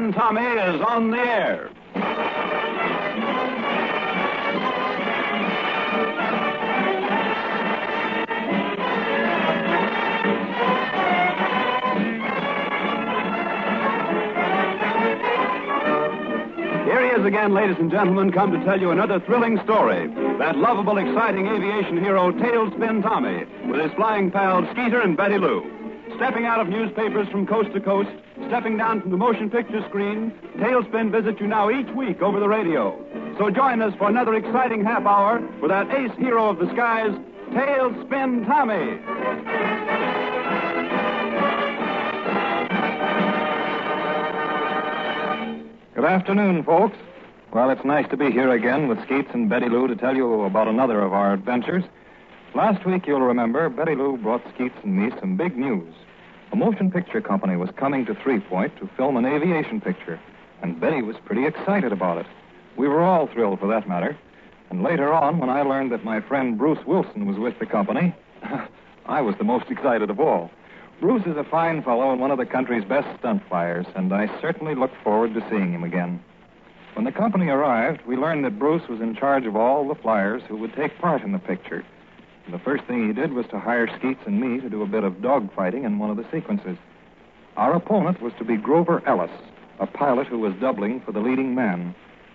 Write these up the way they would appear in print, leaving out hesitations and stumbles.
Tailspin Tommy is on the air. Here he is again, ladies and gentlemen, come to tell you another thrilling story. That lovable, exciting aviation hero, Tailspin Tommy, with his flying pals Skeeter and Betty Lou. Stepping out of newspapers from coast to coast, stepping down from the motion picture screen, Tailspin visits you now each week over the radio. So join us for another exciting half hour with that ace hero of the skies, Tailspin Tommy. Good afternoon, folks. Well, it's nice to be here again with Skeets and Betty Lou to tell you about another of our adventures. Last week, you'll remember, Betty Lou brought Skeets and me some big news. A motion picture company was coming to Three Point to film an aviation picture, and Betty was pretty excited about it. We were all thrilled, for that matter. And later on, when I learned that my friend Bruce Wilson was with the company, I was the most excited of all. Bruce is a fine fellow and one of the country's best stunt flyers, and I certainly look forward to seeing him again. When the company arrived, we learned that Bruce was in charge of all the flyers who would take part in the picture. And the first thing he did was to hire Skeets and me to do a bit of dogfighting in one of the sequences. Our opponent was to be Grover Ellis, a pilot who was doubling for the leading man.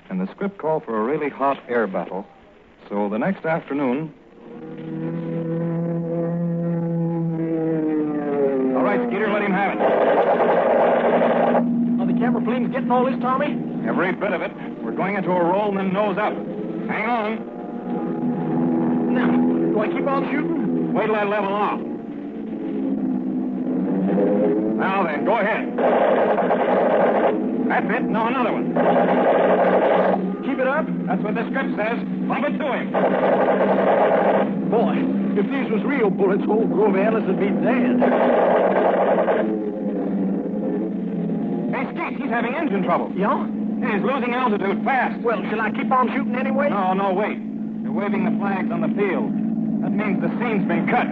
And the script called for a really hot air battle. So the next afternoon... All right, Skeeter, let him have it. Are the camera planes getting all this, Tommy? Every bit of it. We're going into a roll and then nose up. Hang on. Now, do I keep on shooting? Wait till I level off. Now then, go ahead. That's it. Now another one. Keep it up? That's what the script says. Bump it to him. Boy, if these was real bullets, old Grover Ellis would be dead. Hey, Skeet, he's having engine trouble. Yeah? Hey, he's losing altitude fast. Well, shall I keep on shooting anyway? No, wait. They're waving the flags on the field. That means the scene's been cut.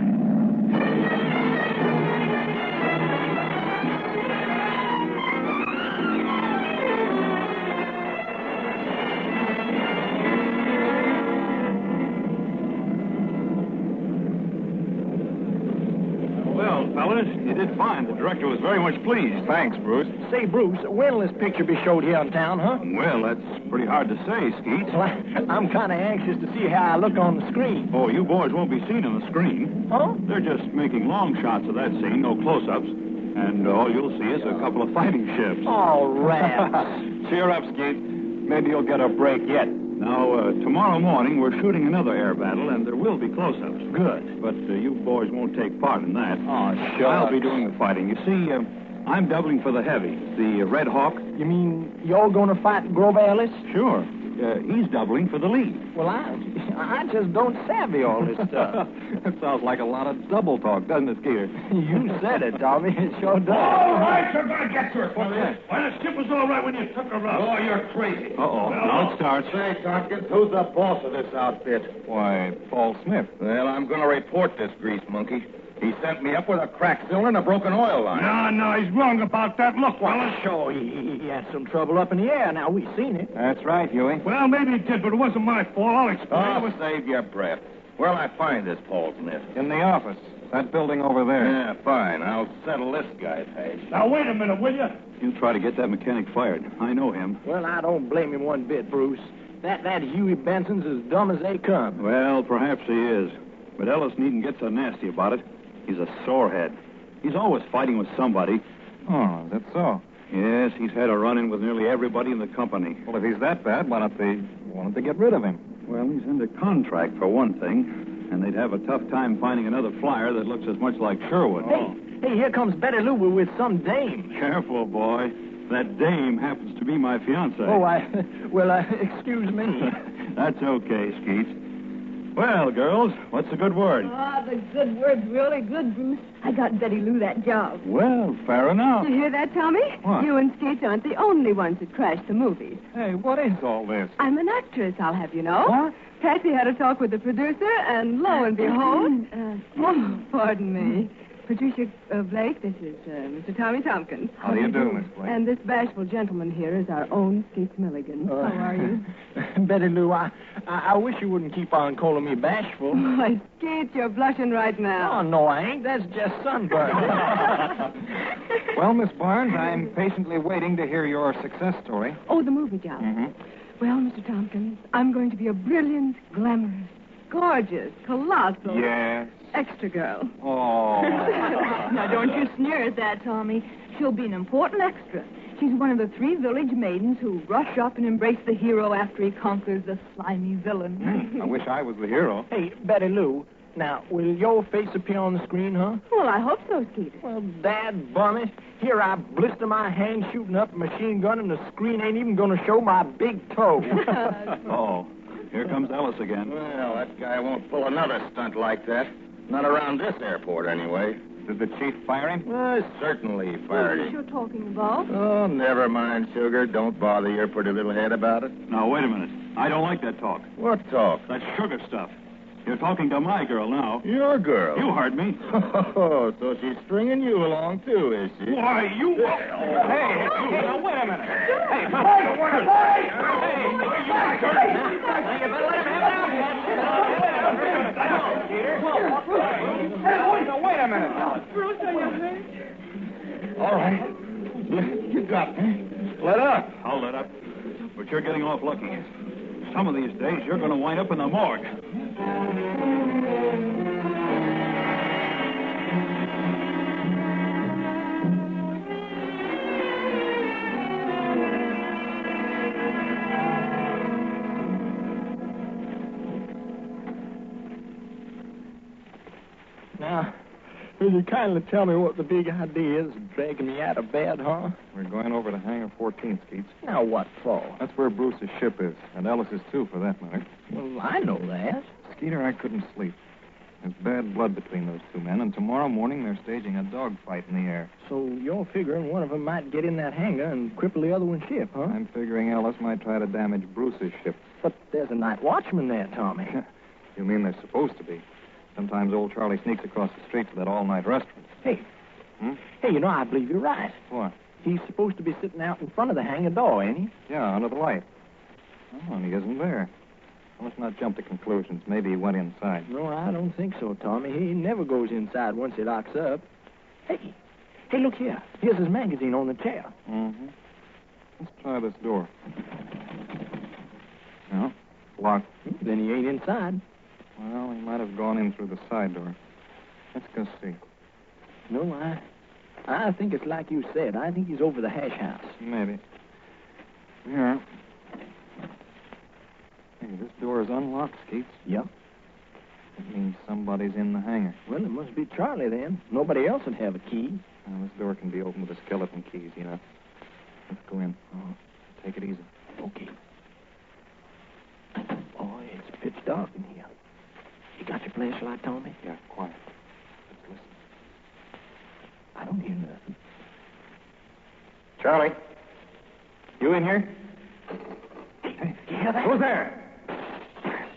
Well, fellas, you did fine. The director was very much pleased. Thanks, Bruce. Say, Bruce, when will this picture be showed here in town, huh? Well, that's pretty hard to say, Skeets. Well, I'm kind of anxious to see how I look on the screen. Oh, you boys won't be seen on the screen. Huh? They're just making long shots of that scene, no close-ups. And all you'll see is a couple of fighting ships. Oh, rats. Cheer up, Skeet. Maybe you'll get a break yet. Now, tomorrow morning, we're shooting another air battle, and there will be close-ups. Good. But you boys won't take part in that. Oh, sure. I'll be doing the fighting. You see, I'm doubling for the heavy, the Red Hawk. You mean you're going to fight Grover Ellis? Sure. He's doubling for the lead. Well, I just don't savvy all this stuff. It sounds like a lot of double talk, doesn't it, Skeeter? You said it, Tommy. It sure does. All right, you're going to get to it. Why, the ship was all right when you took her up. Oh, you're crazy. Uh-oh. Now it starts. Say, Tompkins, who's the boss of this outfit? Why, Paul Smith. Well, I'm going to report this grease monkey. He sent me up with a cracked cylinder and a broken oil line. No, he's wrong about that. Look, Wallace. Sure, he had some trouble up in the air. Now, we've seen it. That's right, Huey. Well, maybe he did, but it wasn't my fault. I'll explain. Oh, save your breath. Where'll I find this Paul Smith? In the office. That building over there. Yeah, fine. I'll settle this guy's hash. Now, wait a minute, will you? You try to get that mechanic fired. I know him. Well, I don't blame him one bit, Bruce. That Huey Benson's as dumb as they come. Well, perhaps he is. But Ellis needn't get so nasty about it. He's a sorehead. He's always fighting with somebody. Oh, is that so? Yes, he's had a run-in with nearly everybody in the company. Well, if he's that bad, why don't they get rid of him? Well, he's under contract, for one thing. And they'd have a tough time finding another flyer that looks as much like Sherwood. Hey, here comes Betty Lou with some dame. Careful, boy. That dame happens to be my fiancée. Oh, excuse me. That's okay, Skeets. Well, girls, what's the good word? Oh, the good word's really good, Bruce. I got Betty Lou that job. Well, fair enough. You hear that, Tommy? What? You and Skeets aren't the only ones that crash the movies. Hey, what is all this? I'm an actress, I'll have you know. What? Patsy had a talk with the producer, and lo and behold... oh, pardon me. Patricia Blake, this is Mr. Tommy Tompkins. How do you do, Miss Blake? And this bashful gentleman here is our own Skeets Milligan. How are you? Betty Lou, I wish you wouldn't keep on calling me bashful. Why, Skeets, you're blushing right now. Oh, no, I ain't. That's just sunburn. Well, Miss Barnes, I'm patiently waiting to hear your success story. Oh, the movie job. Mm-hmm. Well, Mr. Tompkins, I'm going to be a brilliant, glamorous, gorgeous, colossal... Yes. Extra girl. Oh. Now, don't you sneer at that, Tommy. She'll be an important extra. She's one of the 3 village maidens who rush up and embrace the hero after he conquers the slimy villain. I wish I was the hero. Hey, Betty Lou, now, will your face appear on the screen, huh? Well, I hope so, Skeeter. Well, dad bummy, here I blister my hand shooting up a machine gun, and the screen ain't even going to show my big toe. Oh, here comes Ellis again. Well, that guy won't pull another stunt like that. Not around this airport, anyway. Did the chief fire him? Certainly fired What him. you're talking about? Oh, never mind, Sugar. Don't bother your pretty little head about it. Now, wait a minute. I don't like that talk. What talk? That sugar stuff. You're talking to my girl now. Your girl. You heard me. Oh, so she's stringing you along, too, is she? Why, you... Hey, now, wait a minute. Hey, You better let him have it out. wait a minute. All right. You got me. Let up. I'll let up. But you're getting off lucky. Some of these days, you're going to wind up in the morgue. Now, will you kindly tell me what the big idea is dragging me out of bed, huh? We're going over to Hangar 14, Skeets. Now, what for? That's where Bruce's ship is, and Ellis's, too, for that matter. Well, I know that. Skeeter, I couldn't sleep. There's bad blood between those 2 men, and tomorrow morning they're staging a dogfight in the air. So you're figuring one of them might get in that hangar and cripple the other one's ship, huh? I'm figuring Ellis might try to damage Bruce's ship. But there's a night watchman there, Tommy. You mean they're supposed to be? Sometimes old Charlie sneaks across the street to that all-night restaurant. Hey. Hmm? Hey, you know, I believe you're right. What? He's supposed to be sitting out in front of the hangar door, ain't he? Yeah, under the light. Oh, and he isn't there. Well, let's not jump to conclusions. Maybe he went inside. No, I don't think so, Tommy. He never goes inside once he locks up. Hey, look here. Here's his magazine on the chair. Mm-hmm. Let's try this door. No, locked. Then he ain't inside. Well, he might have gone in through the side door. Let's go see. No, I think it's like you said. I think he's over the hash house. Maybe. Yeah. Hey, this door is unlocked, Skeets. Yep. That means somebody's in the hangar. Well, it must be Charlie then. Nobody else would have a key. Now, this door can be opened with a skeleton keys, you know. Let's go in. Oh. Take it easy. Okay. Boy, it's pitch dark in here. You got your flashlight, Tommy? Yeah, quiet. Let's listen. I don't hear nothing. Charlie, you in here? Hey, you hear that? Who's there?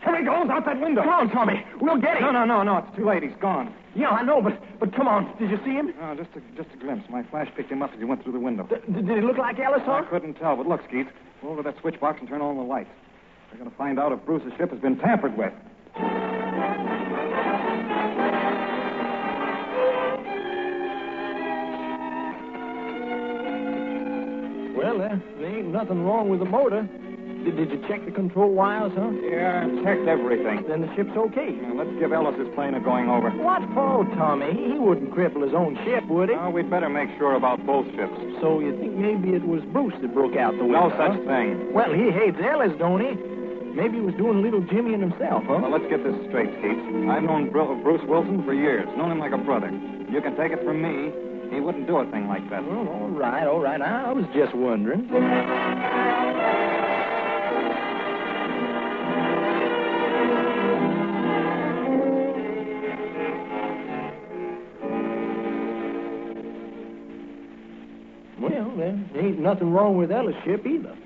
Here he goes, out that window. Come on, Tommy. We'll get him. No. It's too late. He's gone. Yeah, I know, but come on. Did you see him? No, just a glimpse. My flash picked him up as he went through the window. Did he look like Ellis, I huh? couldn't tell, but look, Skeet. Go over to that switch box and turn on the lights. We're going to find out if Bruce's ship has been tampered with. Well, there ain't nothing wrong with the motor. Did you check the control wires, huh? Yeah, checked everything. Then the ship's okay. Now, let's give Ellis's plane a going over. What for, Tommy? He wouldn't cripple his own ship, would he? Well, we'd better make sure about both ships. So you think maybe it was Bruce that broke out the window? No such huh? thing. Well, he hates Ellis, don't he? Maybe he was doing a little jimmying himself, huh? Well, let's get this straight, Skeet. I've known Bruce Wilson for years. Known him like a brother. You can take it from me, he wouldn't do a thing like that. Well, all right. I was just wondering. Well, there ain't nothing wrong with Ellis' ship either.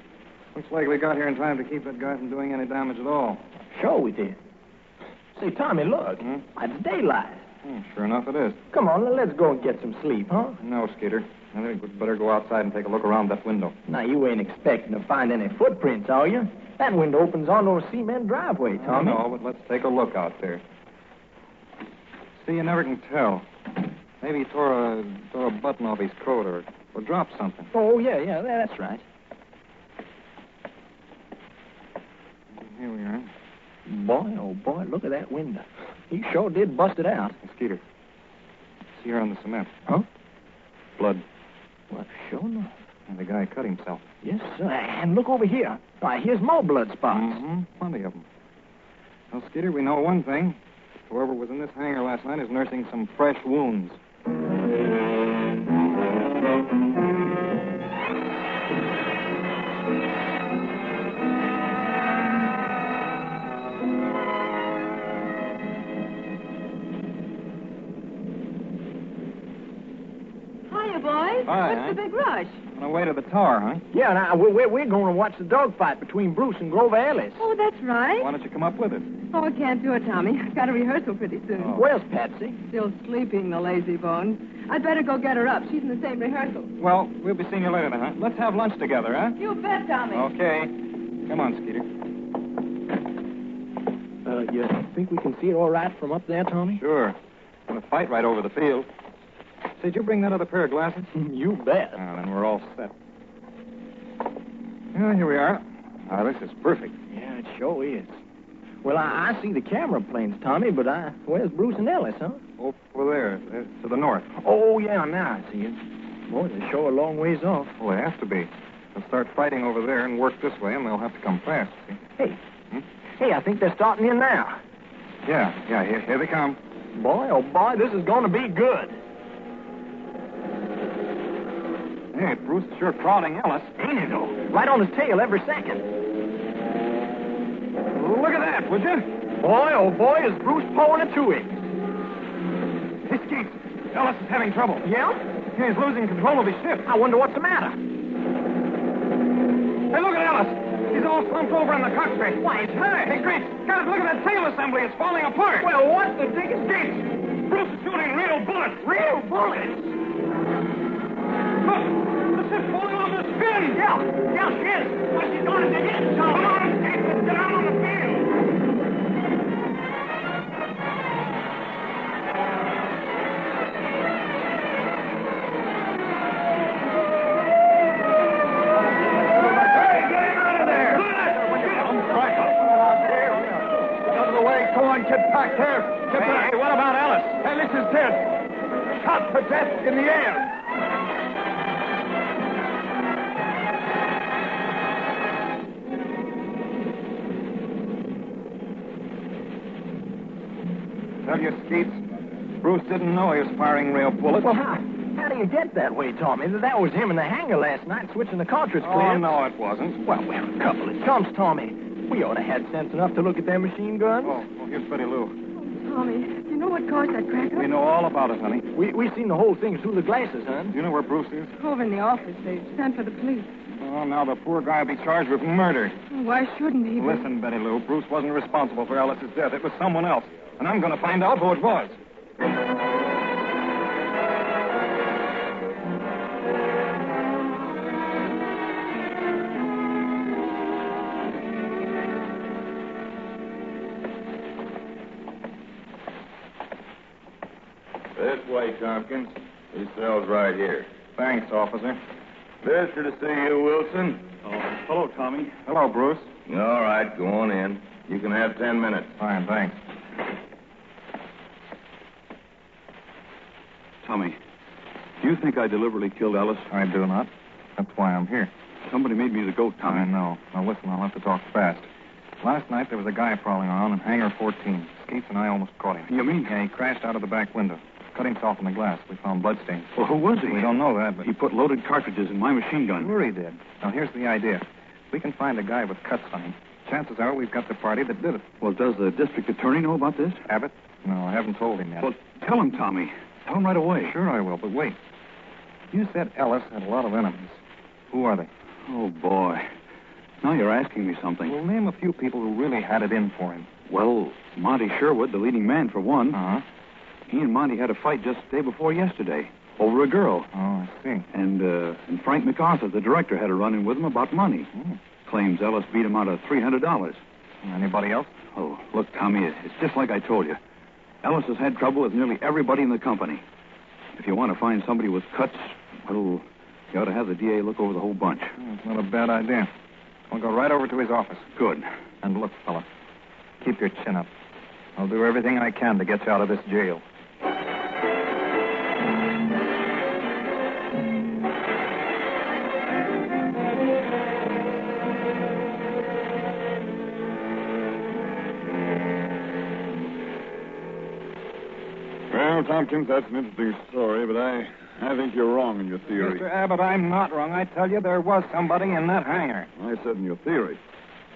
Looks like we got here in time to keep that guy from doing any damage at all. Sure we did. Say, Tommy, look. Hmm? It's daylight. Sure enough, it is. Come on, let's go and get some sleep, huh? No, Skeeter. I think we'd better go outside and take a look around that window. Now, you ain't expecting to find any footprints, are you? That window opens onto a cement driveway, Tommy. No, but let's take a look out there. See, you never can tell. Maybe he tore a button off his coat or dropped something. Oh, yeah, that's right. Here we are. Boy, oh, boy, look at that window. He sure did bust it out. Hey, Skeeter. See here on the cement. Huh? Blood. Well, sure enough. And the guy cut himself. Yes, sir. And look over here. Why, here's more blood spots. Mm-hmm. Plenty of them. Well, Skeeter, we know one thing. Whoever was in this hangar last night is nursing some fresh wounds. Hiya, boys. Hi, What's the big rush? On our way to the tower, huh? Yeah, now, we're going to watch the dogfight between Bruce and Grover Ellis. Oh, that's right. Why don't you come up with us? Oh, I can't do it, Tommy. I've got a rehearsal pretty soon. Oh. Where's Patsy? Still sleeping, the lazy bones. I'd better go get her up. She's in the same rehearsal. Well, we'll be seeing you later then, huh? Let's have lunch together, huh? You bet, Tommy. Okay. Come on, Skeeter. You think we can see it all right from up there, Tommy? Sure. Gonna fight right over the field. Say, did you bring that other pair of glasses? You bet. Ah, then we're all set. Well, here we are. Ah, this is perfect. Yeah, it sure is. Well, I see the camera planes, Tommy, but where's Bruce and Ellis, huh? Over there, to the north. Oh, yeah, now I see it. Boy, they're sure a long ways off. Oh, they have to be. They'll start fighting over there and work this way, and they'll have to come fast, see? Hey. Hey, I think they're starting in now. Yeah, here they come. Boy, oh, boy, this is going to be good. Hey, Bruce is sure prodding Ellis. Ain't it, though? Right on his tail every second. Look at that, would you? Boy, oh, boy, is Bruce pulling it to him. Hey, Skeets, Ellis is having trouble. Yeah? He's losing control of his ship. I wonder what's the matter. Hey, look at Ellis. He's all slumped over in the cockpit. Why, it's hurt. Hey, Grease, guys, look at that tail assembly. It's falling apart. Well, what the dickens? Grease, Bruce is shooting real bullets. Real bullets? Look, the ship's falling on the spin. Yeah, she is. What's she going to dig in, Tom? Come on, Grease, let's get out on the field. Get back there. Hey, what about Ellis? Ellis is dead. Shot to death in the air. Tell you, Skeets, Bruce didn't know he was firing real bullets. Well, how do you get that way, Tommy? That was him in the hangar last night switching the cartridge Oh, clear. no, it wasn't. Well, we're a couple of chumps, Tommy. We ought to have sense enough to look at their machine guns. Oh, here's Betty Lou. Tommy, do you know what caused that crack-up? We know all about it, honey. We seen the whole thing through the glasses, huh? Do you know where Bruce is? Over in the office. They sent for the police. Oh, now the poor guy will be charged with murder. Why shouldn't he be? Listen, Betty Lou, Bruce wasn't responsible for Ellis's death. It was someone else. And I'm going to find out who it was. This way, Tompkins. His cell's right here. Thanks, officer. Pleasure to see you, Wilson. Oh, hello, Tommy. Hello, Bruce. All right, go on in. You can have 10 minutes. Fine, thanks. Tommy, do you think I deliberately killed Ellis? I do not. That's why I'm here. Somebody made me the goat, Tommy. I know. Now, listen, I'll have to talk fast. Last night, there was a guy prowling around in Hangar 14. Skeets and I almost caught him. You mean? Yeah, he crashed out of the back window. Cut himself in the glass. We found bloodstains. Well, who was he? We don't know that, but... He put loaded cartridges in my machine gun. Sure he did. Now, here's the idea. We can find a guy with cuts on him. Chances are we've got the party that did it. Well, does the district attorney know about this? Abbott? No, I haven't told him yet. Well, tell him, Tommy. Tell him right away. Sure I will, but wait. You said Ellis had a lot of enemies. Who are they? Oh, boy. Now you're asking me something. Well, name a few people who really had it in for him. Well, Monty Sherwood, the leading man, for one. Uh-huh. He and Monty had a fight just the day before yesterday over a girl. Oh, I see. And Frank MacArthur, the director, had a run-in with him about money. Claims Ellis beat him out of $300. Anybody else? Oh, look, Tommy, it's just like I told you. Ellis has had trouble with nearly everybody in the company. If you want to find somebody with cuts, well, you ought to have the DA look over the whole bunch. It's not a bad idea. I'll go right over to his office. Good. And look, fella, keep your chin up. I'll do everything I can to get you out of this jail. Well, Tompkins, that's an interesting story, but I think you're wrong in your theory. Mr. Abbott, I'm not wrong. I tell you, there was somebody in that hangar. I said in your theory.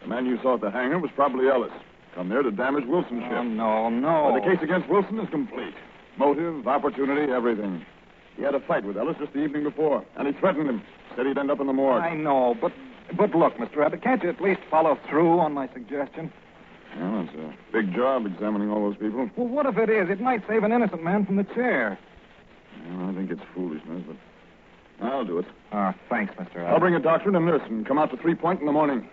The man you saw at the hangar was probably Ellis. Come there to damage Wilson's ship. Oh, no. But the case against Wilson is complete. Motive, opportunity, everything. He had a fight with Ellis just the evening before, and he threatened him. Said he'd end up in the morgue. I know, but look, Mr. Abbott, can't you at least follow through on my suggestion? Well, it's a big job examining all those people. Well, what if it is? It might save an innocent man from the chair. Well, I think it's foolishness, but I'll do it. Thanks, Mr. Abbott. I'll bring a doctor and a nurse and come out to 3 Point in the morning.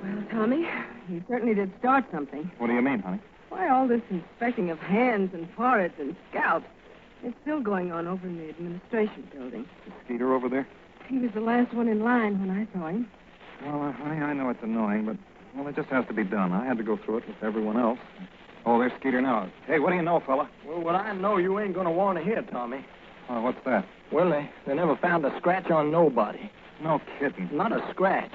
Well, Tommy, you certainly did start something. What do you mean, honey? Why, all this inspecting of hands and foreheads and scalps, it's still going on over in the administration building. Is Skeeter over there? He was the last one in line when I saw him. Well, honey, I know it's annoying, but, well, it just has to be done. I had to go through it with everyone else. Oh, there's Skeeter now. Hey, what do you know, fella? Well, what I know you ain't going to want to hear, Tommy. Oh, what's that? Well, they never found a scratch on nobody. No kidding. Not a scratch.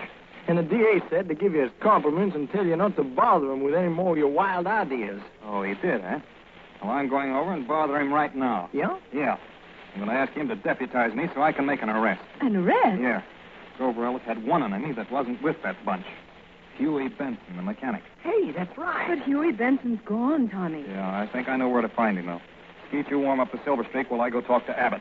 And the DA said to give you his compliments and tell you not to bother him with any more of your wild ideas. Oh, he did, huh? Well, I'm going over and bother him right now. Yeah? Yeah. I'm going to ask him to deputize me so I can make an arrest. An arrest? Yeah. Grover Ellis had one enemy that wasn't with that bunch. Huey Benson, the mechanic. Hey, that's right. But Huey Benson's gone, Tommy. Yeah, I think I know where to find him, though. Skeet, you warm up the Silver Streak while I go talk to Abbott.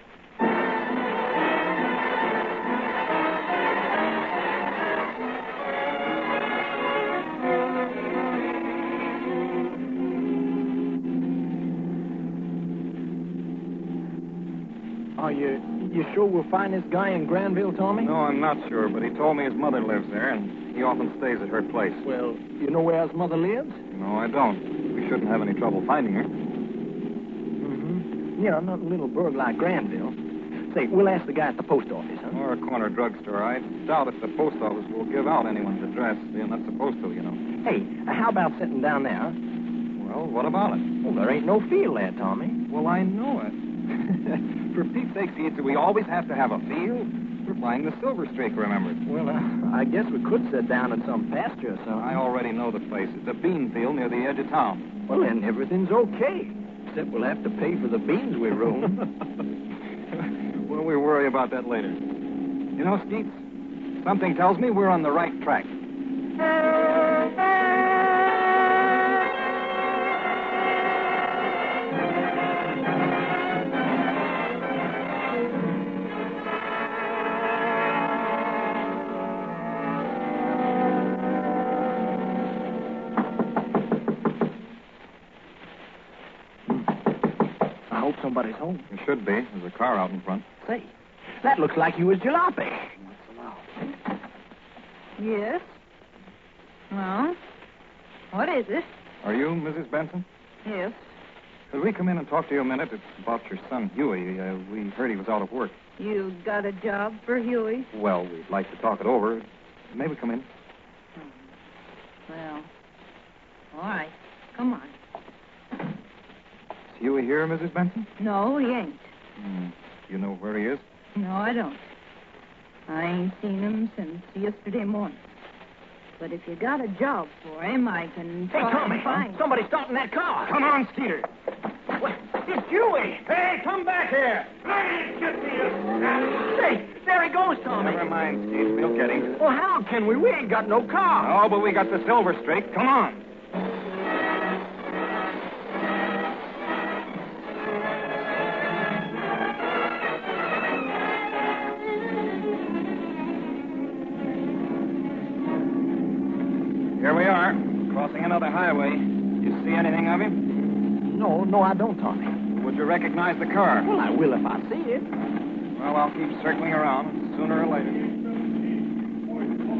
Are you sure we'll find this guy in Granville, Tommy? No, I'm not sure, but he told me his mother lives there, and he often stays at her place. Well, you know where his mother lives? No, I don't. We shouldn't have any trouble finding her. Mm-hmm. Yeah, not a little burg like Granville. Say, we'll ask the guy at the post office, huh? Or a corner drugstore. I doubt if the post office will give out anyone's address. They're not supposed to, you know. Hey, how about sitting down there, huh? Well, what about it? Well, there ain't no field there, Tommy. Well, I know it. For Pete's sake, see, do we always have to have a field? We're flying the Silver Streak, remember? Well, I guess we could sit down at some pasture or something. I already know the place. It's a bean field near the edge of town. Well, then everything's okay. Except we'll have to pay for the beans we roam. Well, we'll worry about that later. You know, Skeets, something tells me we're on the right track. I hope somebody's home. There should be. There's a car out in front. Say, that looks like you was Jalopy. Yes? Well, what is it? Are you Mrs. Benson? Yes. Could we come in and talk to you a minute? It's about your son, Huey. We heard he was out of work. You got a job for Huey? Well, we'd like to talk it over. May we come in? Well, all right. Come on. Is Huey here, Mrs. Benson? No, he ain't. You know where he is? No, I don't. I ain't seen him since yesterday morning. But if you got a job for him, I can Hey, try Tommy, and find him. somebody's starting that car. Come on, Skeeter. What? It's Huey. Hey, come back here! Say, there he goes, Tommy. Never mind, Skeet. We'll get him. Well, how can we? We ain't got no car. Oh, but we got the Silver Streak. Come on. Here we are, crossing another highway. You see anything of him? No, I don't, Tommy. Would you recognize the car? Well, I will if I see it. Well, I'll keep circling around, sooner or later.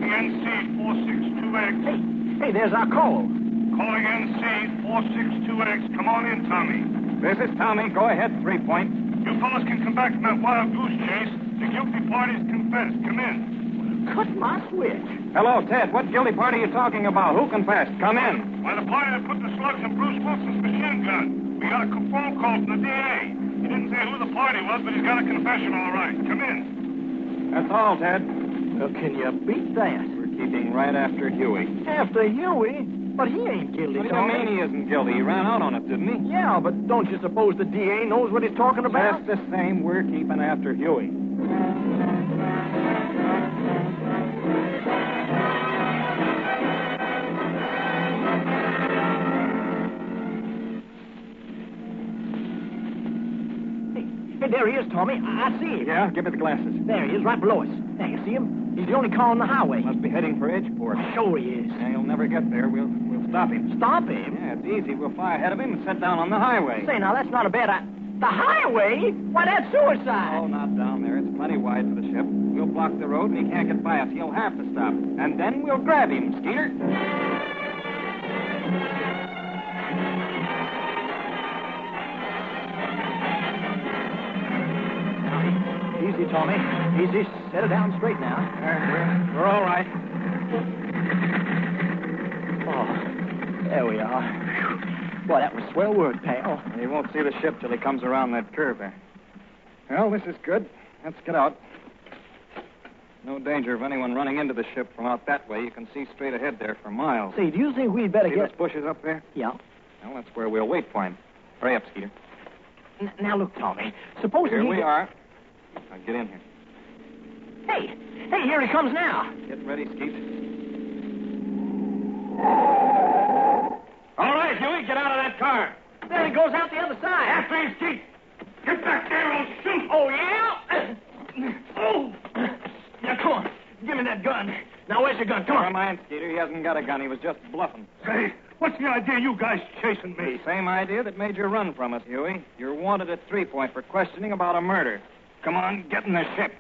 NC 462X. Hey, there's our call. Calling NC 462X. Come on in, Tommy. This is Tommy. Go ahead, 3-point. You fellas can come back from that wild goose chase. The guilty party's confessed. Come in. Cut my switch. Hello, Ted. What guilty party are you talking about? Who confessed? Come in. Why, the party that put the slugs in Bruce Wilson's machine gun. We got a phone call from the DA. He didn't say who the party was, but he's got a confession all right. Come in. That's all, Ted. Well, can you beat that? We're keeping right after Huey. After Huey? But he ain't guilty, What do you Tommy. mean he isn't guilty? He ran out on it, didn't he? Yeah, but don't you suppose the DA knows what he's talking about? Just the same, we're keeping after Huey. Hey, there he is, Tommy. I see him. Yeah, give me the glasses. There he is, right below us. There, you see him? He's the only car on the highway. Must be heading for Edgeport. Sure he is. Yeah, he'll never get there. We'll stop him. Stop him? Yeah, it's easy. We'll fly ahead of him and set down on the highway. Say, now, that's not a bad idea. The highway? Why, that's suicide. Oh, not down there. It's plenty wide for the ship. We'll block the road, and he can't get by us. He'll have to stop. And then we'll grab him, Skeeter. Easy, Tommy. Easy. Set it down straight now. We're all right. Oh, there we are. Boy, that was swell work, pal. He won't see the ship till he comes around that curve there. Well, this is good. Let's get out. No danger of anyone running into the ship from out that way. You can see straight ahead there for miles. Say, do you think we'd better See get... those bushes up there? Yeah. Well, that's where we'll wait for him. Hurry up, Skeeter. Now, look, Tommy. Suppose Here we are. Now, get in here. Hey, here he comes now. Get ready, Skeet. All right, Huey, get out of that car. There he goes out the other side. After his feet. Get back there or I'll shoot. Oh, yeah? Oh. Now, come on. Give me that gun. Now, where's your gun? Come Never on. mind, Skeeter. He hasn't got a gun. He was just bluffing. Say, what's the idea you guys chasing me? Same idea that made you run from us, Huey. You're wanted at 3-point for questioning about a murder. Come on, get in the ship.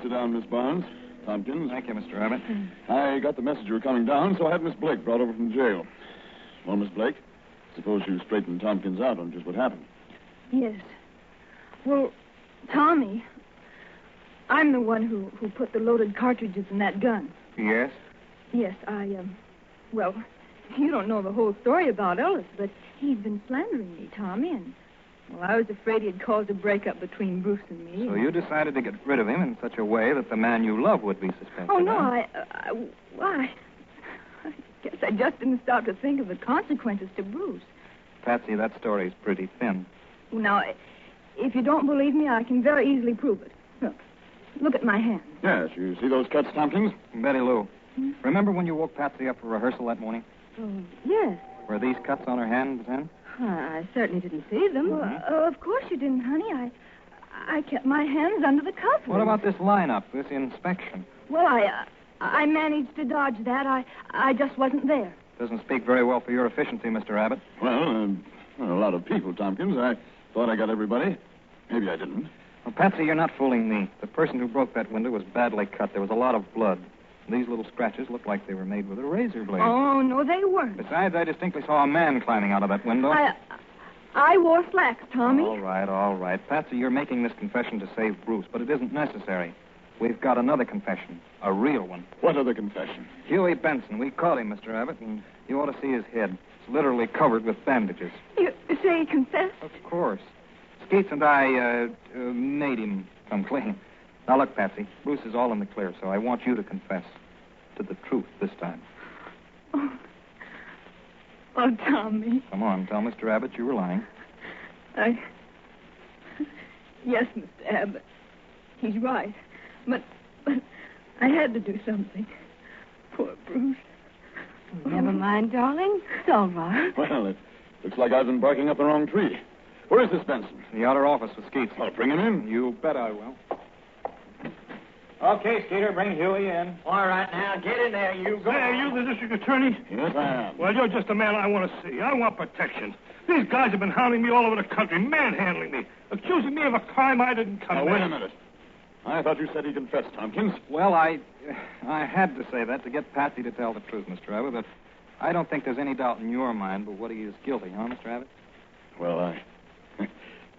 Sit down, Miss Barnes. Tompkins. Thank you, Mr. Abbott. I got the message you were coming down, so I had Miss Blake brought over from jail. Well, Miss Blake, suppose you straighten Tompkins out on just what happened. Yes. Well, Tommy, I'm the one who put the loaded cartridges in that gun. Yes? Yes, well, you don't know the whole story about Ellis, but he's been slandering me, Tommy, and, well, I was afraid he'd caused a breakup between Bruce and me. So you decided to get rid of him in such a way that the man you love would be suspected. Oh, no, huh? I guess I just didn't stop to think of the consequences to Bruce. Patsy, that story's pretty thin. Now, if you don't believe me, I can very easily prove it. Look at my hand. Yes, you see those cuts, Tompkins? Betty Lou, remember when you woke Patsy up for rehearsal that morning? Oh, yes. Were these cuts on her hands then? I certainly didn't see them. Well, of course you didn't, honey. I kept my hands under the covers. What about this lineup, this inspection? Well, I managed to dodge that. I just wasn't there. Doesn't speak very well for your efficiency, Mr. Abbott. Well, a lot of people, Tompkins. I thought I got everybody. Maybe I didn't. Well, Patsy, you're not fooling me. The person who broke that window was badly cut. There was a lot of blood. These little scratches look like they were made with a razor blade. Oh, no, they weren't. Besides, I distinctly saw a man climbing out of that window. I wore slacks, Tommy. All right. Patsy, you're making this confession to save Bruce, but it isn't necessary. We've got another confession, a real one. What other confession? Huey Benson. We caught him, Mr. Abbott, and you ought to see his head. It's literally covered with bandages. You say he confessed? Of course. Skeets and I made him come clean. Now, look, Patsy, Bruce is all in the clear, so I want you to confess to the truth this time. Oh, Tommy. Come on, tell Mr. Abbott you were lying. Yes, Mr. Abbott. He's right. But I had to do something. Poor Bruce. Never mind, darling. It's all right. Well, Looks like I've been barking up the wrong tree. Where is this Benson? The outer office with Skeets. I'll bring him in. You bet I will. Okay, Skeeter, bring Huey in. All right, now, get in there, you. Go. Hey, are you the district attorney? Yes, I am. Well, you're just the man I want to see. I want protection. These guys have been hounding me all over the country, manhandling me, accusing me of a crime I didn't commit. Now, wait a minute. I thought you said he confessed, Tompkins. Well, I had to say that to get Patsy to tell the truth, Mr. Abbott, but I don't think there's any doubt in your mind but what he is guilty, huh, Mr. Abbott? Well,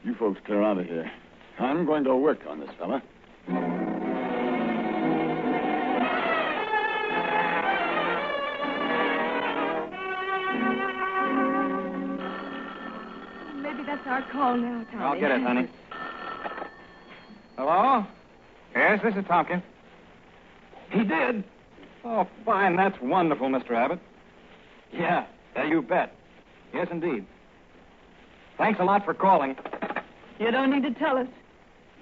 you folks clear out of here. I'm going to work on this fella. Maybe that's our call now, Tommy. I'll get it, honey. Hello? Yes, this is Tompkins. He did? Oh, fine. That's wonderful, Mr. Abbott. Yeah, you bet. Yes, indeed. Thanks a lot for calling. You don't need to tell us.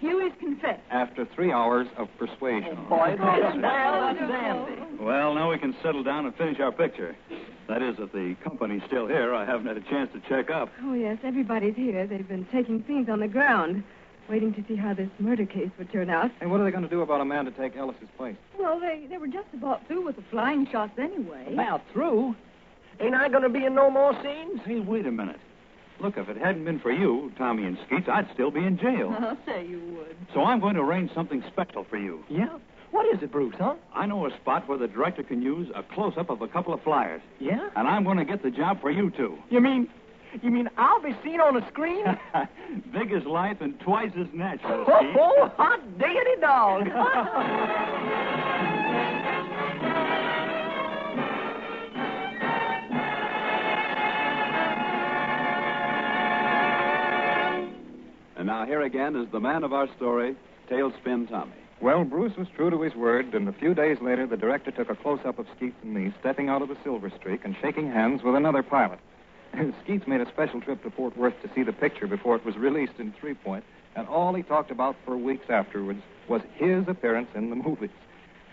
Huey's confessed. After 3 hours of persuasion. Boy, that's dandy. Well, now we can settle down and finish our picture. That is, if the company's still here. I haven't had a chance to check up. Oh, yes, everybody's here. They've been taking scenes on the ground, waiting to see how this murder case would turn out. And what are they going to do about a man to take Ellis's place? Well, they were just about through with the flying shots anyway. About through? Ain't I going to be in no more scenes? Hey, wait a minute. Look, if it hadn't been for you, Tommy and Skeets, I'd still be in jail. I'll say you would. So I'm going to arrange something special for you. Yeah? What is it, Bruce, huh? I know a spot where the director can use a close-up of a couple of flyers. Yeah? And I'm going to get the job for you, too. You mean I'll be seen on the screen? Big as life and twice as natural, Oh, Skeets. hot diggity dog. And now here again is the man of our story, Tailspin Tommy. Well, Bruce was true to his word, and a few days later, the director took a close-up of Skeets and me stepping out of the Silver Streak and shaking hands with another pilot. Skeets made a special trip to Fort Worth to see the picture before it was released in Three Point, and all he talked about for weeks afterwards was his appearance in the movies.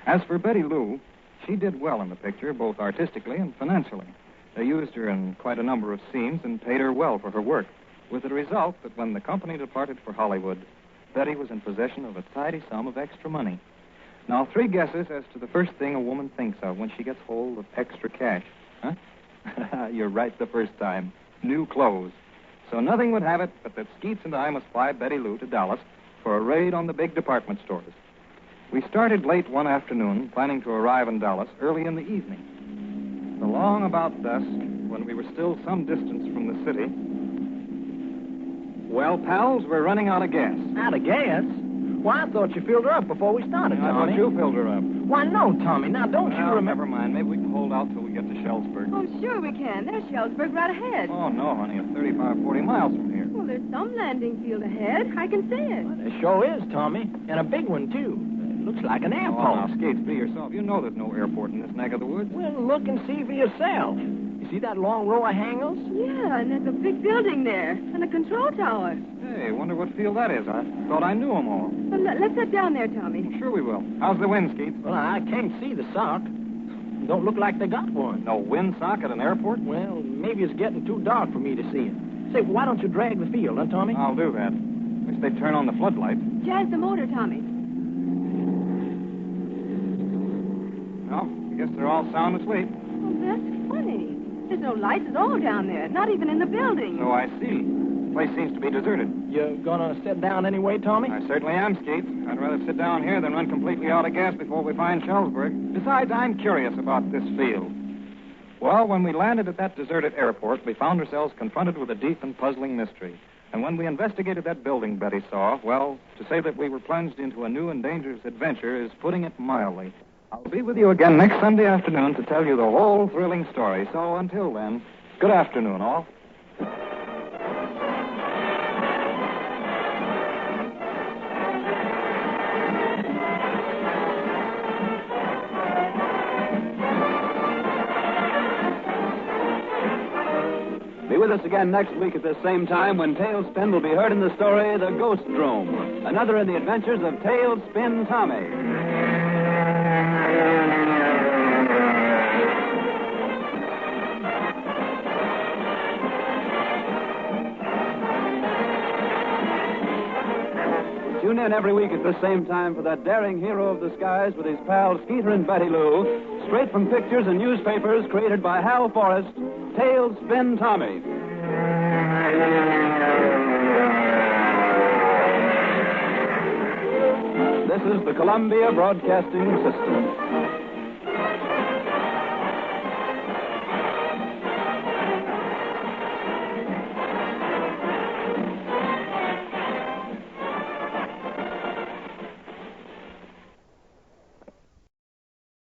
As for Betty Lou, she did well in the picture, both artistically and financially. They used her in quite a number of scenes and paid her well for her work, with the result that when the company departed for Hollywood, Betty was in possession of a tidy sum of extra money. Now, 3 guesses as to the first thing a woman thinks of when she gets hold of extra cash. Huh? You're right the first time. New clothes. So nothing would have it but that Skeets and I must fly Betty Lou to Dallas for a raid on the big department stores. We started late one afternoon, planning to arrive in Dallas early in the evening. Along about dusk, when we were still some distance from the city... Well, pals, we're running out of gas. Out of gas? Why, I thought you filled her up before we started, I Tommy. thought you filled her up. Why, no, Tommy. Now, don't you remember... Never mind. Maybe we can hold out till we get to Shellsburg. Oh, sure we can. There's Shellsburg right ahead. Oh, no, honey. It's 35, 40 miles from here. Well, there's some landing field ahead. I can see it. There sure is, Tommy. And a big one, too. It looks like an Oh, airport. now, Skates, be yourself. You know there's no airport in this neck of the woods. Well, look and see for yourself. You see that long row of hangars? Yeah, and there's a big building there, and a control tower. Hey, wonder what field that is. I thought I knew them all. Well, let's sit down there, Tommy. Sure we will. How's the wind, Skeets? Well, I can't see the sock. Don't look like they got one. No windsock at an airport? Well, maybe it's getting too dark for me to see it. Say, why don't you drag the field, huh, Tommy? I'll do that. Wish they'd turn on the floodlight. Jazz the motor, Tommy. Well, I guess they're all sound asleep. Oh, that's funny. There's no lights at all down there, not even in the building. So I see. The place seems to be deserted. You gonna sit down anyway, Tommy? I certainly am, Skeets. I'd rather sit down here than run completely out of gas before we find Shellsburg. Besides, I'm curious about this field. Well, when we landed at that deserted airport, we found ourselves confronted with a deep and puzzling mystery. And when we investigated that building Betty saw, well, to say that we were plunged into a new and dangerous adventure is putting it mildly. I'll be with you again next Sunday afternoon to tell you the whole thrilling story. So until then, good afternoon, all. Be with us again next week at this same time when Tailspin will be heard in the story The Ghost Room, another in the adventures of Tailspin Tommy. Tune in every week at the same time for that daring hero of the skies with his pals Skeeter and Betty Lou, straight from pictures and newspapers created by Hal Forrest, Tailspin Tommy. This is the Columbia Broadcasting System.